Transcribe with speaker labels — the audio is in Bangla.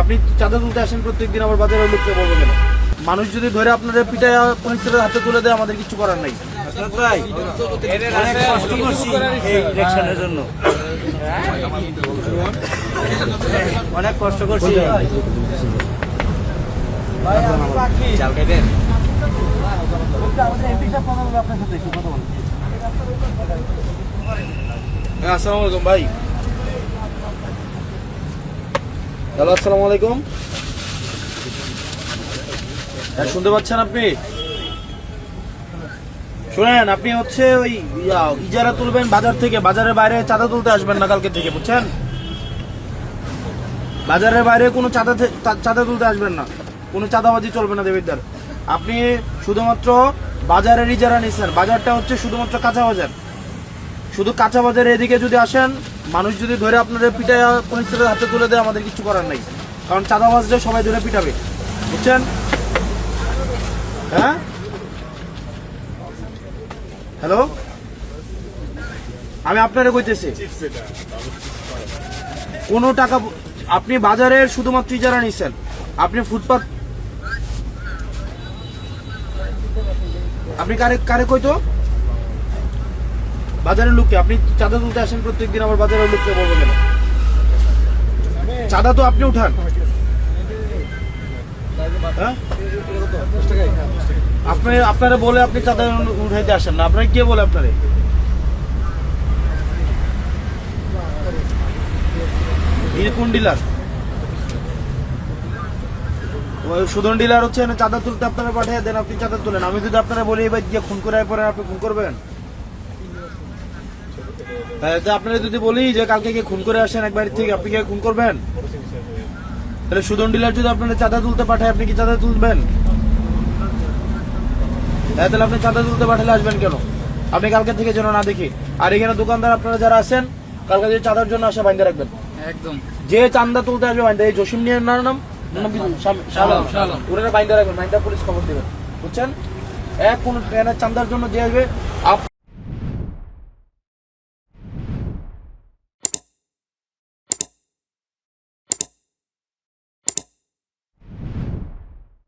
Speaker 1: আপনি চাঁদা তুলতে আসেন প্রত্যেকদিন, আবার বাজারের লোককে বলবো কেন? মানুষ যদি ধরে আপনাদের পিঠায় পুলিশের হাতে তুলে দেয়, আমাদের কিছু করার নাই।
Speaker 2: অনেক কষ্ট করছি এই ইলেকশনের জন্য, অনেক কষ্ট করছি। চাল খাইবেন?
Speaker 1: আসসালামু আলাইকুম ভাই। হ্যালো, আসসালামু আলাইকুম। শুনতে পাচ্ছেন আপনি? শুনেন, আপনি হচ্ছে ওই ইজারা তুলবেন বাজার থেকে, বাজারের বাইরে চাঁদা তুলতে আসবেন না কালকে থেকে, বুঝছেন? বাজারের বাইরে কোনো চাঁদা তুলতে আসবেন না, কোনো চাঁদাবাজি চলবে না দেবিদ্দার। আপনি শুধুমাত্র বাজারের ইজারা নিচ্ছেন, বাজারটা হচ্ছে শুধুমাত্র কাঁচা বাজার। শুধু কাঁচা বাজারে এদিকে যদি আসেন, মানুষ যদি ধরে আপনাদের পিঠায় পুলিশের হাতে তুলে দেয়, আমাদের কিছু করার নাই, কারণ চাঁদাবাজরা সবাই ধরে পিটাবে, বুঝছেন? হ্যাঁ, হ্যালো, আমি আপনারে কইতেছি, কোনো টাকা আপনি বাজারের শুধুমাত্র ইজারা নিচ্ছেন, আপনি ফুটপাত, আপনি কারে কারে কইতো বাজারের লোককে? আপনি চাঁদা তুলতে আসেন প্রত্যেকদিন, আবার বাজারের লোককে বলবো কেন? চাঁদা তো আপনি উঠান, হ্যাঁ? আপনারা বলে আপনি চাঁদা উঠাইতে আসেন না, আপনারা কে বলে আপনারে? কোন ডিলার? সুদন ডিলার হচ্ছে চাঁদা তুলতে আপনারা পাঠিয়ে দেন, আপনি চাঁদা তুলেন। আমি যদি আপনারা বলি এবার গিয়ে খুন করে পরে আপনি খুন করবেন? আপনারা যদি বলি যে কালকে গিয়ে খুন করে আসেন এক বাড়ি থেকে, আপনি গিয়ে খুন করবেন? তাহলে সুদন ডিলার যদি আপনারা চাঁদা তুলতে পাঠায়, আপনি কি চাঁদা তুলবেন? তাহলে আপনি চাঁদা তুলতে পাঠালে আসবেন কেন? আপনি কালকে থেকে যেন না দেখি। আর এখানে দোকানদার আপনারা যারা আছেন, কালকে যে চাঁদার জন্য আসে বাইন্দা রাখবেন একদম। যে চাঁদা তুলতে আসবে বাইন্দা, এই জসিম নিয়ে নাম ওরা বাইন্দা রাখবেন, বাইন্দা পুলিশ খবর দেবেন, বুঝছেন? এক কোন চাঁদার জন্য যে আসবে